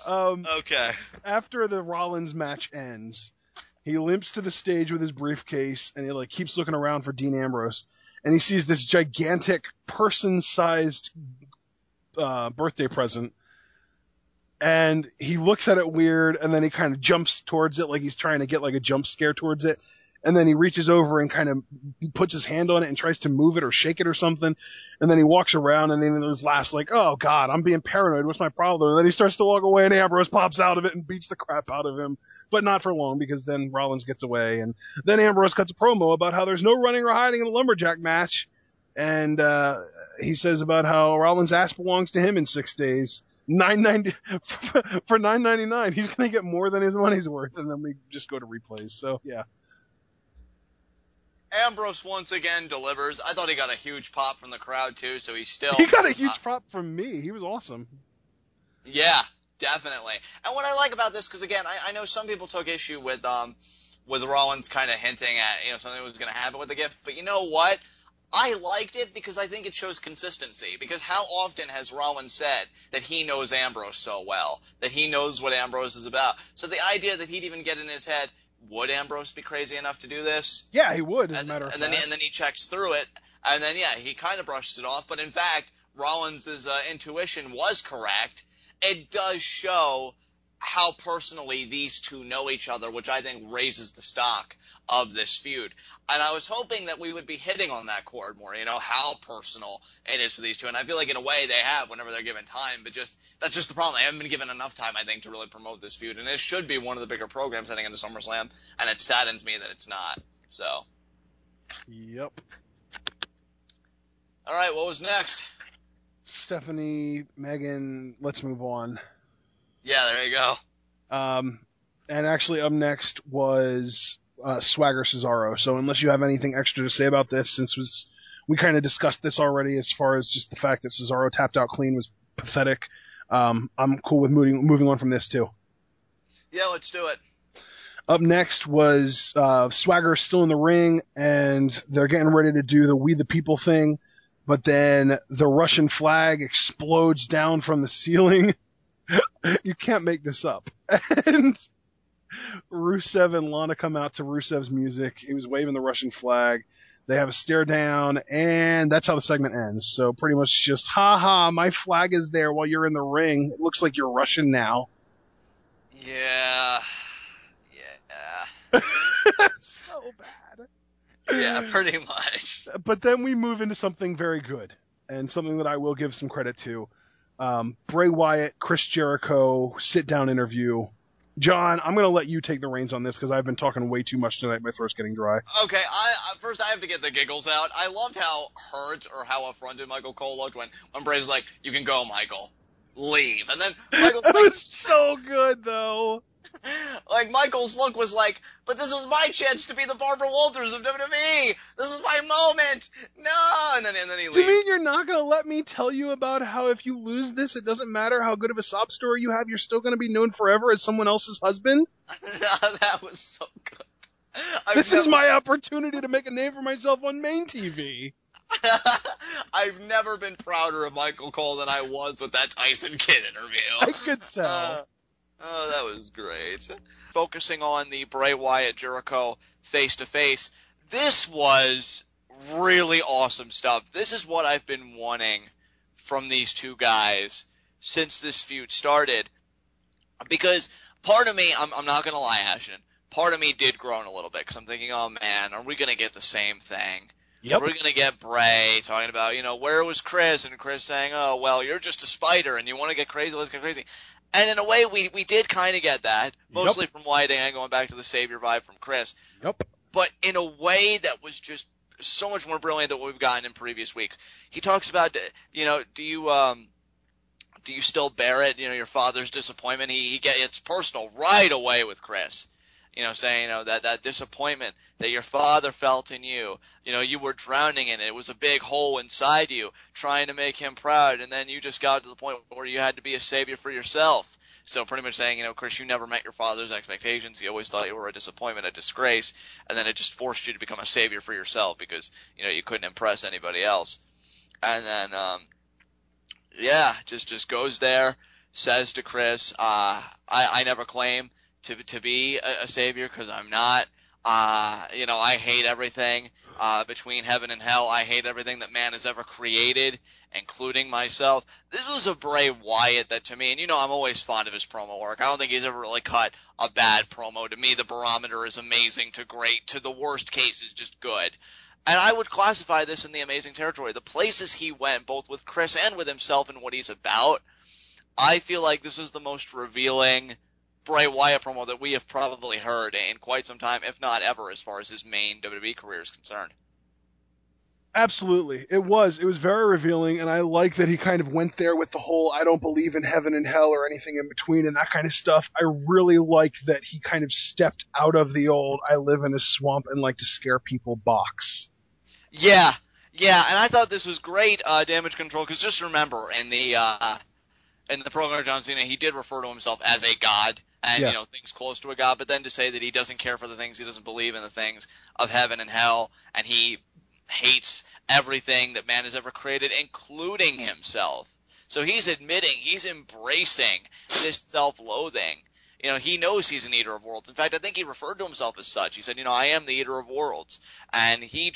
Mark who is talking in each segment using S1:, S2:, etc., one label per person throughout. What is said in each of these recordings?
S1: Okay.
S2: After the Rollins match ends, he limps to the stage with his briefcase, and he like keeps looking around for Dean Ambrose, and he sees this gigantic person-sized birthday present, and he looks at it weird, and then he kind of jumps towards it like he's trying to get like a jump scare towards it, and then he reaches over and kind of puts his hand on it and tries to move it or shake it or something, and then he walks around, and then there's laughs like, oh god, I'm being paranoid, what's my problem? And then he starts to walk away, and Ambrose pops out of it and beats the crap out of him, but not for long, because then Rollins gets away, and then Ambrose cuts a promo about how there's no running or hiding in a lumberjack match, and he says about how Rollins' ass belongs to him in 6 days. $9.90 for $9.99. He's gonna get more than his money's worth, and then we just go to replays. So yeah.
S1: Ambrose once again delivers. I thought he got a huge pop from the crowd too, so he's still.
S2: He got a huge pop from me. He was awesome.
S1: Yeah, definitely. And what I like about this, because again, I know some people took issue with Rollins kind of hinting at something was going to happen with the gift, but you know what? I liked it because I think it shows consistency. Because how often has Rollins said that he knows Ambrose so well, that he knows what Ambrose is about? So the idea that he'd even get in his head, would Ambrose be crazy enough to do this?
S2: Yeah, he would, as a matter of fact.
S1: And then he checks through it, and then, yeah, he kind of brushes it off. But in fact, Rollins' intuition was correct. It does show how personally these two know each other, which I think raises the stock of this feud. And I was hoping that we would be hitting on that chord more, how personal it is for these two. And I feel like in a way they have whenever they're given time, but that's just the problem. They haven't been given enough time, I think, to really promote this feud. And this should be one of the bigger programs heading into SummerSlam, and it saddens me that it's not. So.
S2: Yep.
S1: All right, what was next?
S2: Stephanie, Megan, let's move on.
S1: Yeah, there you go.
S2: And actually up next was Swagger Cesaro. So unless you have anything extra to say about this, since we kind of discussed this already as far as just the fact that Cesaro tapped out clean was pathetic, I'm cool with moving on from this too.
S1: Yeah, let's do it.
S2: Up next was Swagger still in the ring, and they're getting ready to do the We the People thing, but then the Russian flag explodes down from the ceiling. You can't make this up. And Rusev and Lana come out to Rusev's music. He was waving the Russian flag. They have a stare down, and that's how the segment ends. So pretty much just, ha, my flag is there while you're in the ring. It looks like you're Russian now.
S1: Yeah.
S2: So bad.
S1: Yeah, pretty much.
S2: But then we move into something very good, and something that I will give some credit to. Bray Wyatt, Chris Jericho, sit-down interview. John, I'm going to let you take the reins on this because I've been talking way too much tonight. My throat's getting dry.
S1: Okay, first I have to get the giggles out. I loved how hurt or how affronted Michael Cole looked when Bray's like, you can go, Michael. Leave. And then Michael's
S2: That
S1: like...
S2: was so good, though.
S1: Like, Michael's look was like, but this was my chance to be the Barbara Walters of WWE. This is my moment. No. And then he leaves.
S2: Do you mean you're not going to let me tell you about how if you lose this, it doesn't matter how good of a sob story you have, you're still going to be known forever as someone else's husband?
S1: That was so good.
S2: This is my opportunity to make a name for myself on main TV.
S1: I've never been prouder of Michael Cole than I was with that Tyson Kidd interview.
S2: I could tell.
S1: Oh, that was great. Focusing on the Bray Wyatt Jericho face-to-face, this was really awesome stuff. This is what I've been wanting from these two guys since this feud started. Because part of me, I'm not going to lie, Ashton, part of me did groan a little bit because I'm thinking, oh man, are we going to get the same thing?
S2: Yep.
S1: We're going to get Bray talking about, where was Chris? And Chris saying, oh, well, you're just a spider and you want to get crazy, let's get crazy. And in a way, we did kind of get that, mostly from Wyatt and going back to the Savior vibe from Chris.
S2: Yep.
S1: But in a way that was just so much more brilliant than what we've gotten in previous weeks. He talks about, do you still bear it, your father's disappointment? He gets personal right away with Chris. Saying, that disappointment that your father felt in you, you were drowning in it. It was a big hole inside you, trying to make him proud, and then you just got to the point where you had to be a savior for yourself. So pretty much saying, Chris, you never met your father's expectations. He always thought you were a disappointment, a disgrace, and then it just forced you to become a savior for yourself because, you couldn't impress anybody else. And then, just goes there, says to Chris, I never claim to be a savior because I'm not. I hate everything between heaven and hell. I hate everything that man has ever created, including myself. This was a Bray Wyatt that, to me, and I'm always fond of his promo work. I don't think he's ever really cut a bad promo. To me, the barometer is amazing to great to the worst case is just good. And I would classify this in the amazing territory. The places he went, both with Chris and with himself and what he's about, I feel like this is the most revealing Bray Wyatt promo that we have probably heard in quite some time, if not ever, as far as his main WWE career is concerned.
S2: Absolutely. It was very revealing, and I like that he kind of went there with the whole I don't believe in heaven and hell or anything in between and that kind of stuff. I really like that he kind of stepped out of the old I live in a swamp and like to scare people box.
S1: Yeah, and I thought this was great damage control, because just remember, in the program of John Cena, he did refer to himself as a god, and things close to a god, but then to say that he doesn't care for the things, he doesn't believe in the things of heaven and hell, and he hates everything that man has ever created, including himself. So he's admitting, he's embracing this self-loathing. He knows he's an eater of worlds. In fact, I think he referred to himself as such. He said, I am the eater of worlds. And he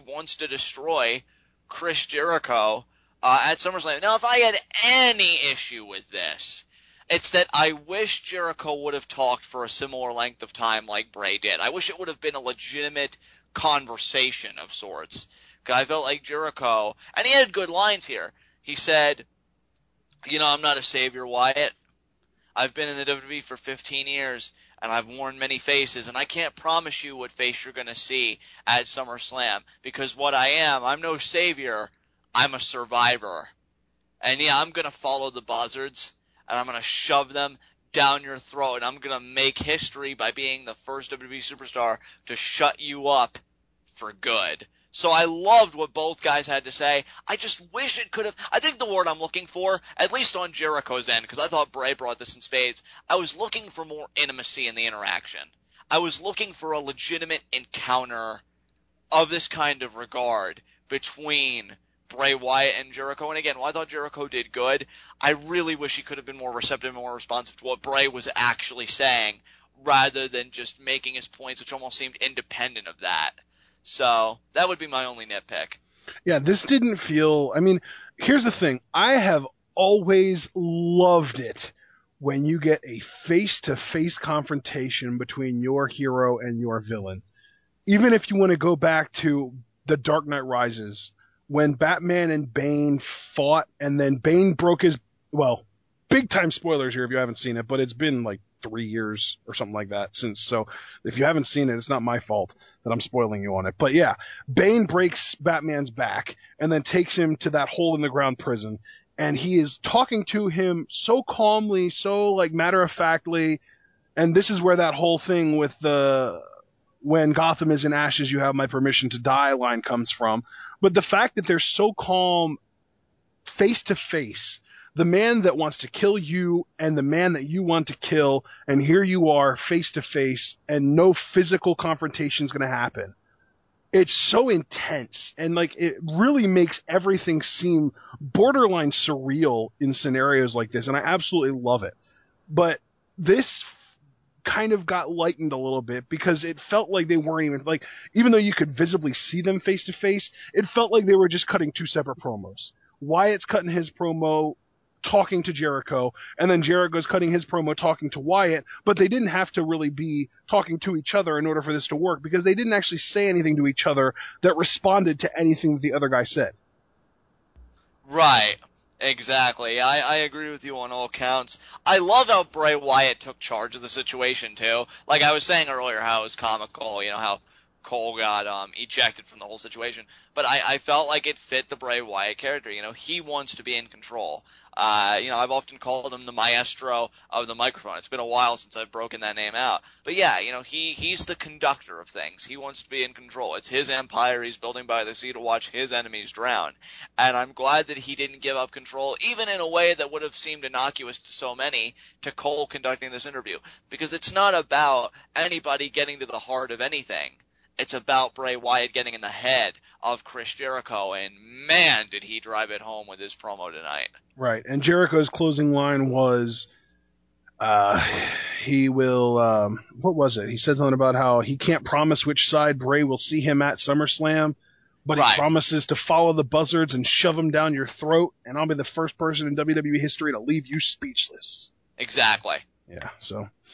S1: wants to destroy Chris Jericho at SummerSlam. Now, if I had any issue with this, it's that I wish Jericho would have talked for a similar length of time like Bray did. I wish it would have been a legitimate conversation of sorts. Because I felt like Jericho, and he had good lines here. He said, I'm not a savior, Wyatt. I've been in the WWE for 15 years, and I've worn many faces, and I can't promise you what face you're going to see at SummerSlam, because what I am, I'm no savior, I'm a survivor. And I'm going to follow the buzzards, and I'm going to shove them down your throat, and I'm going to make history by being the first WWE superstar to shut you up for good. So I loved what both guys had to say. I just wish it could have, I think the word I'm looking for, at least on Jericho's end, because I thought Bray brought this in spades, I was looking for more intimacy in the interaction. I was looking for a legitimate encounter of this kind of regard between Bray Wyatt and Jericho. And again, while I thought Jericho did good, I really wish he could have been more receptive and more responsive to what Bray was actually saying, rather than just making his points, which almost seemed independent of that. So that would be my only nitpick.
S2: Yeah, this didn't feel, here's the thing. I have always loved it when you get a face-to-face confrontation between your hero and your villain. Even if you want to go back to The Dark Knight Rises, when Batman and Bane fought, and then Bane broke his, big-time spoilers here if you haven't seen it, but it's been like 3 years or something like that since. So if you haven't seen it, it's not my fault that I'm spoiling you on it. But yeah, Bane breaks Batman's back and then takes him to that hole in the ground prison. And he is talking to him so calmly, so like matter of factly. And this is where that whole thing with when Gotham is in ashes, you have my permission to die line comes from. But the fact that they're so calm face to face, the man that wants to kill you and the man that you want to kill, and here you are face to face, and no physical confrontation is going to happen. It's so intense, and it really makes everything seem borderline surreal in scenarios like this, and I absolutely love it. But this kind of got lightened a little bit because it felt like they weren't even even though you could visibly see them face to face, it felt like they were just cutting two separate promos. Wyatt's cutting his promo talking to Jericho, and then Jericho's cutting his promo talking to Wyatt, but they didn't have to really be talking to each other in order for this to work, because they didn't actually say anything to each other that responded to anything that the other guy said.
S1: Right. Exactly. I agree with you on all counts. I love how Bray Wyatt took charge of the situation, too. Like I was saying earlier, how it was comical, how Cole got ejected from the whole situation. But I felt like it fit the Bray Wyatt character. He wants to be in control. I've often called him the maestro of the microphone. It's been a while since I've broken that name out. But yeah, he's the conductor of things. He wants to be in control. It's his empire he's building by the sea to watch his enemies drown. And I'm glad that he didn't give up control, even in a way that would have seemed innocuous to so many, to Cole conducting this interview. Because it's not about anybody getting to the heart of anything. It's about Bray Wyatt getting in the head of Chris Jericho, and man, did he drive it home with his promo tonight.
S2: Right, and Jericho's closing line was, he will, what was it? He said something about how he can't promise which side Bray will see him at SummerSlam, but he promises to follow the buzzards and shove them down your throat, and I'll be the first person in WWE history to leave you speechless.
S1: Exactly.
S2: Yeah, so